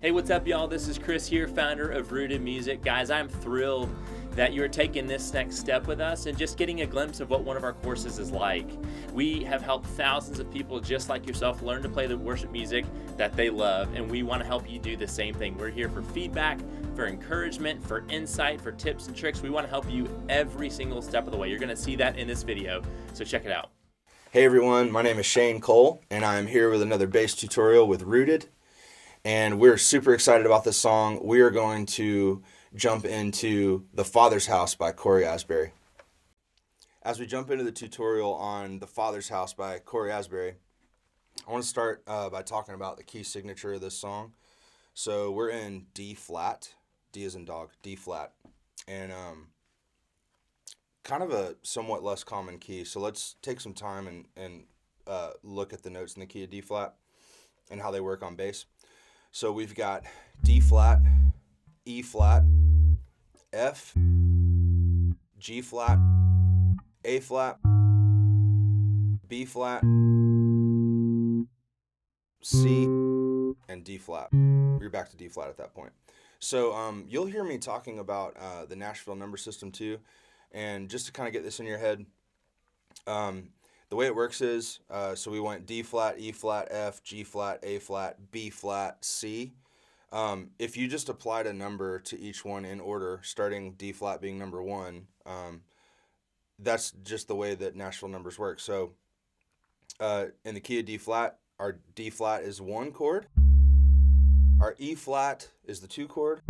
Hey, what's up, y'all? This is Chris here, founder of Rooted Music. Guys, I'm thrilled that you're taking this next step with us and just getting a glimpse of what one of our courses is like. We have helped thousands of people just like yourself learn to play the worship music that they love, and we want to help you do the same thing. We're here for feedback, for encouragement, for insight, for tips and tricks. We want to help you every single step of the way. You're going to see that in this video, so check it out. Hey everyone, my name is Shane Cole, and I'm here with another bass tutorial with Rooted. And we're super excited about this song. We are going to jump into The Father's House by Cory Asbury. As we jump into the tutorial on The Father's House by Cory Asbury, I want to start by talking about the key signature of this song. So we're in D flat, D as in dog, D flat, and kind of a somewhat less common key. So let's take some time and look at the notes in the key of D flat and how they work on bass. So we've got D flat, E flat, F, G flat, A flat, B flat, C, and D flat. You're back to D flat at that point. So you'll hear me talking about the Nashville number system too. And just to kind of get this in your head, the way it works is, so we went D flat, E flat, F, G flat, A flat, B flat, C. If you just applied a number to each one in order, starting D flat being number one, that's just the way that Nashville numbers work. So in the key of D flat, our D flat is one chord, our E flat is the two chord,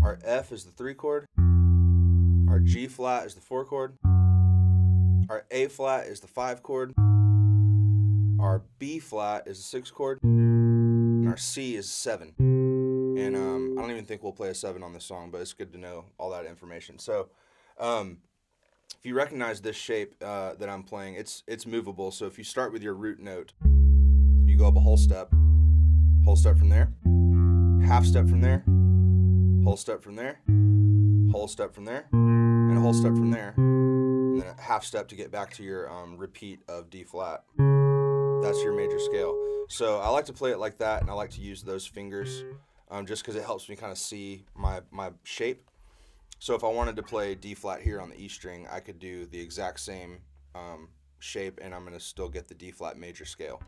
our F is the three chord, our G flat is the four chord, our A flat is the five chord, our B flat is the six chord, and our C is seven. And I don't even think we'll play a seven on this song, but it's good to know all that information. So if you recognize this shape that I'm playing, it's movable. So if you start with your root note, you go up a whole step from there, half step from there, whole step from there, whole step from there, and a whole step from there, and then a half step to get back to your repeat of D flat. That's your major scale. So I like to play it like that, and I like to use those fingers just because it helps me kind of see my shape. So if I wanted to play D flat here on the E string, I could do the exact same shape, and I'm going to still get the D flat major scale.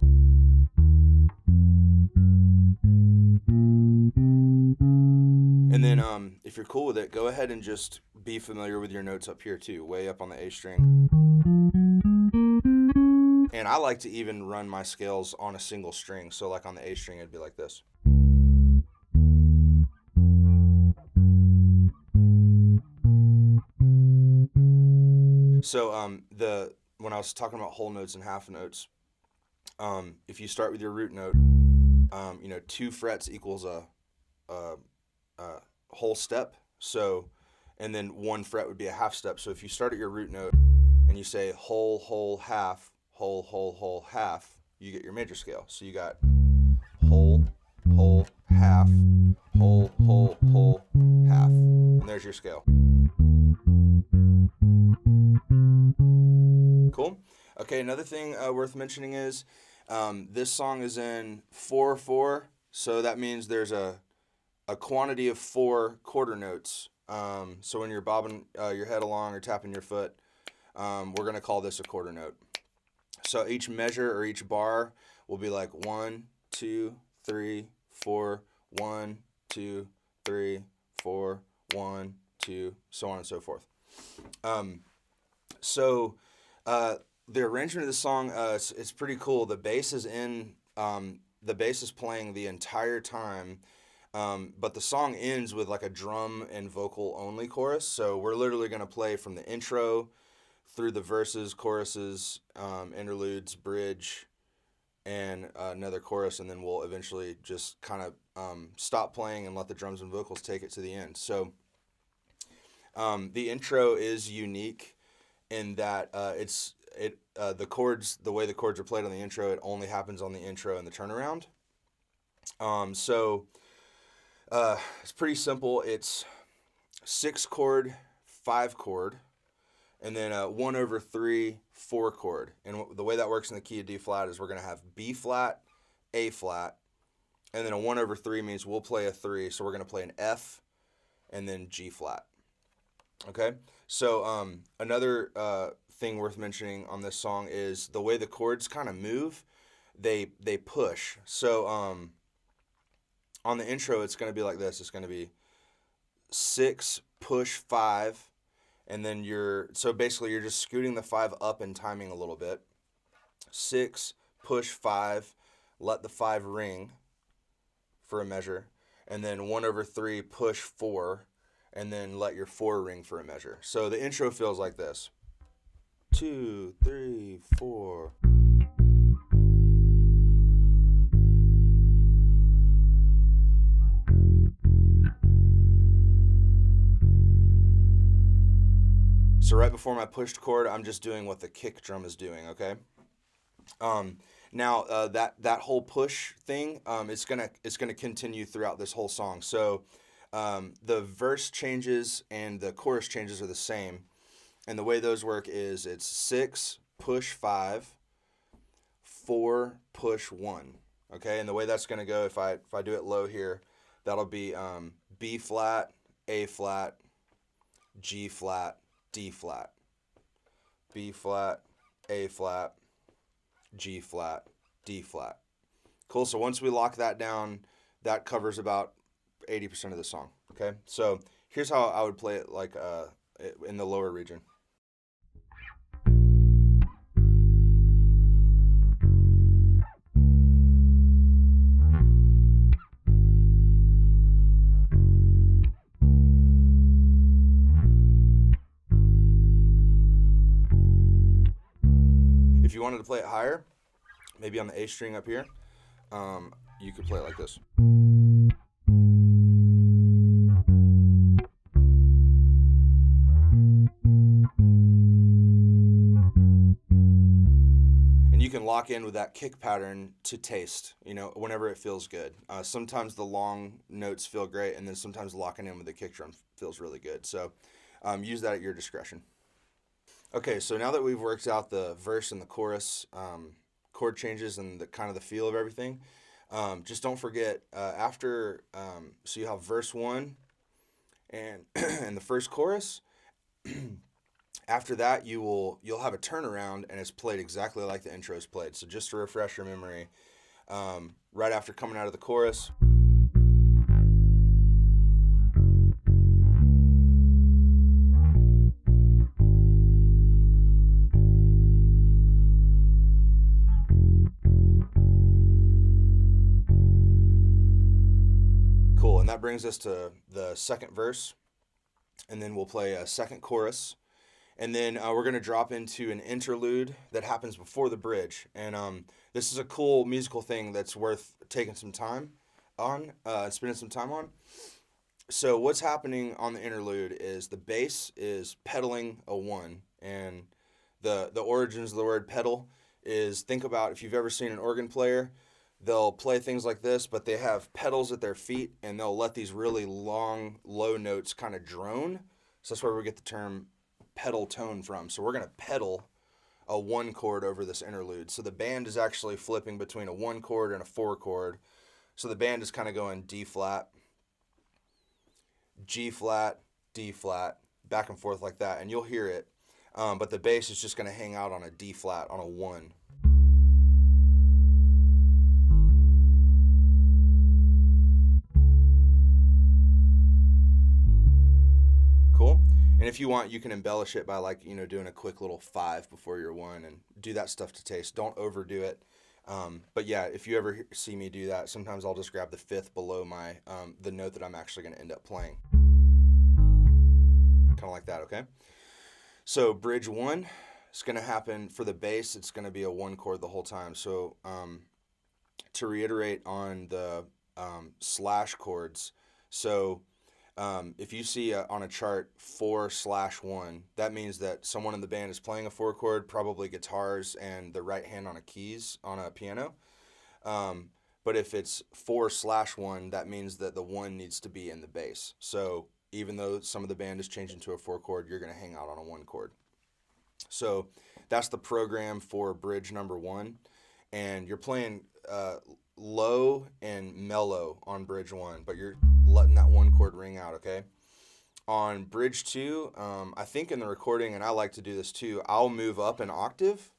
And then if you're cool with it, go ahead and just be familiar with your notes up here too, way up on the A string. And I like to even run my scales on a single string. So like on the A string, it'd be like this. So when I was talking about whole notes and half notes, if you start with your root note, 2 frets equals a whole step. So, and then 1 fret would be a half step. So if you start at your root note and you say whole, half, whole, half, you get your major scale. So you got whole, half, whole, half. And there's your scale. Cool. Okay, another thing worth mentioning is this song is in 4/4, so that means there's a quantity of 4 quarter notes. So when you're bobbing your head along or tapping your foot, we're going to call this a quarter note. So each measure or each bar will be like 1, 2, 3, 4, 1, 2, 3, 4, 1, 2, so on and so forth. So the arrangement of the song, it's pretty cool. The bass is playing the entire time, but the song ends with like a drum and vocal only chorus. So we're literally going to play from the intro through the verses, choruses, interludes, bridge, and another chorus, and then we'll eventually just kind of stop playing and let the drums and vocals take it to the end. So the intro is unique in that the chords, the way the chords are played on the intro, it only happens on the intro and the turnaround. So it's pretty simple. It's 6 chord, 5 chord, and then 1/3 4 chord. And the way that works in the key of D flat is we're going to have B flat, A flat, And then a 1/3 means we'll play a 3. So we're going to play an F and then G flat. Okay? So another thing worth mentioning on this song is the way the chords kind of move, they push. So on the intro, it's going to be like this. It's going to be 6, push 5, and then so basically you're just scooting the 5 up and timing a little bit. 6, push 5, let the 5 ring for a measure, and then 1/3, push 4, and then let your 4 ring for a measure. So the intro feels like this. 2, 3, 4. So right before my pushed chord, I'm just doing what the kick drum is doing, okay? Now that whole push thing, it's gonna continue throughout this whole song. So the verse changes and the chorus changes are the same, and the way those work is it's 6, push 5, 4, push 1. Okay, and the way that's gonna go, if I do it low here, that'll be B flat, A flat, G flat, D flat, B flat, A flat, G flat, D flat. Cool. So once we lock that down, that covers about 80% of the song. Okay. So here's how I would play it, like in the lower region. If you wanted to play it higher, maybe on the A string up here, you could play it like this. And you can lock in with that kick pattern to taste, whenever it feels good. Sometimes the long notes feel great, and then sometimes locking in with the kick drum feels really good. So use that at your discretion. Okay, so now that we've worked out the verse and the chorus chord changes and the kind of the feel of everything, just don't forget after. So you have verse 1 and and the first chorus. After that, you'll have a turnaround and it's played exactly like the intro is played. So just to refresh your memory, right after coming out of the chorus. Cool, and that brings us to the second verse, and then we'll play a second chorus, and then we're going to drop into an interlude that happens before the bridge. And this is a cool musical thing that's worth taking some time on, spending some time on. So what's happening on the interlude is the bass is pedaling a 1, and the origins of the word pedal is, think about if you've ever seen an organ player. They'll play things like this, but they have pedals at their feet, and they'll let these really long, low notes kind of drone. So that's where we get the term pedal tone from. So we're going to pedal a 1 chord over this interlude. So the band is actually flipping between a 1 chord and a 4 chord. So the band is kind of going D flat, G flat, D flat, back and forth like that, and you'll hear it. But the bass is just going to hang out on a D flat, on a 1. Cool. And if you want, you can embellish it by doing a quick little 5 before your 1 and do that stuff to taste. Don't overdo it. But yeah, if you ever see me do that, sometimes I'll just grab the 5th below my the note that I'm actually going to end up playing. Kind of like that, okay? So bridge 1 is going to happen for the bass. It's going to be a 1 chord the whole time. So to reiterate on the slash chords, so if you see on a chart 4/1, that means that someone in the band is playing a 4 chord, probably guitars and the right hand on a keys on a piano. But if it's 4/1, that means that the 1 needs to be in the bass. So even though some of the band is changing to a 4 chord, you're going to hang out on a 1 chord. So that's the program for bridge number 1. And you're playing low and mellow on bridge 1, but you're letting that one chord ring out, okay? On bridge 2, I think in the recording, and I like to do this too, I'll move up an octave,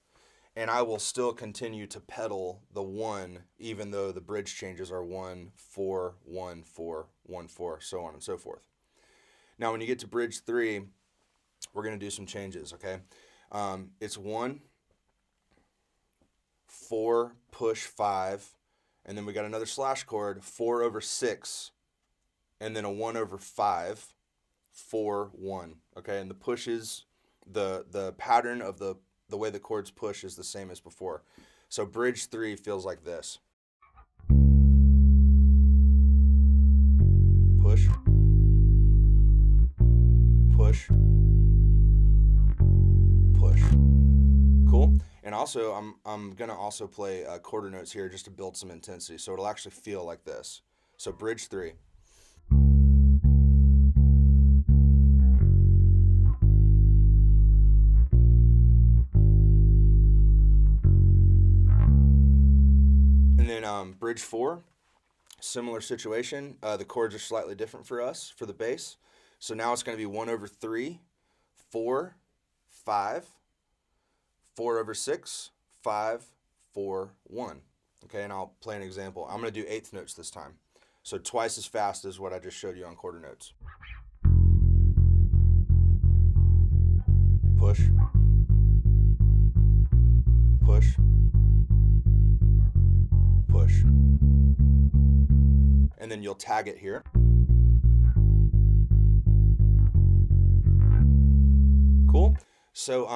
and I will still continue to pedal the 1, even though the bridge changes are 1, 4, 1, 4, 1, 4, so on and so forth. Now, when you get to bridge 3, we're going to do some changes, okay? It's 1, 4, push 5, and then we got another slash chord, 4 over 6, and then a 1 over 5, 4, 1, okay? And the pushes, the pattern of the way the chords push is the same as before. So bridge 3 feels like this. Push, push, push. Cool. And also, I'm gonna also play quarter notes here just to build some intensity, so it'll actually feel like this. So bridge 3. And then bridge 4, similar situation. The chords are slightly different for us for the bass. So now it's going to be 1 over 3, 4, 5, 4 over 6, 5, 4, 1. Okay, and I'll play an example. I'm going to do eighth notes this time. So twice as fast as what I just showed you on quarter notes. Push, push, push. And then you'll tag it here. Cool. So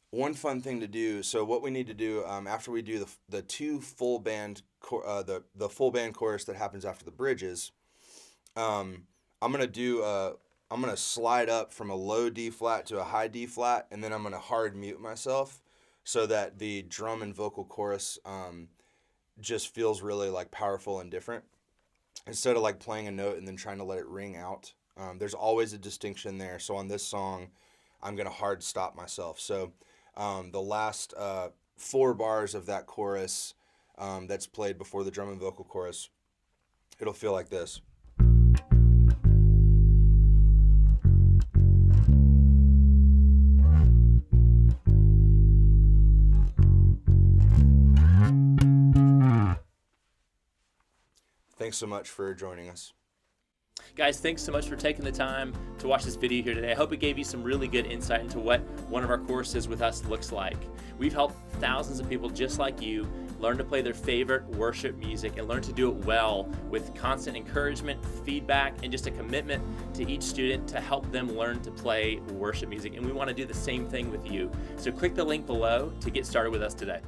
one fun thing to do, so what we need to do after we do the two full band the full band chorus that happens after the bridges, I'm gonna slide up from a low D flat to a high D flat, and then I'm gonna hard mute myself so that the drum and vocal chorus just feels really like powerful and different. Instead of like playing a note and then trying to let it ring out, there's always a distinction there. So on this song, I'm gonna hard stop myself. So the last 4 bars of that chorus that's played before the drum and vocal chorus, it'll feel like this. Thanks so much for joining us. Guys, thanks so much for taking the time to watch this video here today. I hope it gave you some really good insight into what one of our courses with us looks like. We've helped thousands of people just like you learn to play their favorite worship music and learn to do it well with constant encouragement, feedback, and just a commitment to each student to help them learn to play worship music. And we want to do the same thing with you. So click the link below to get started with us today.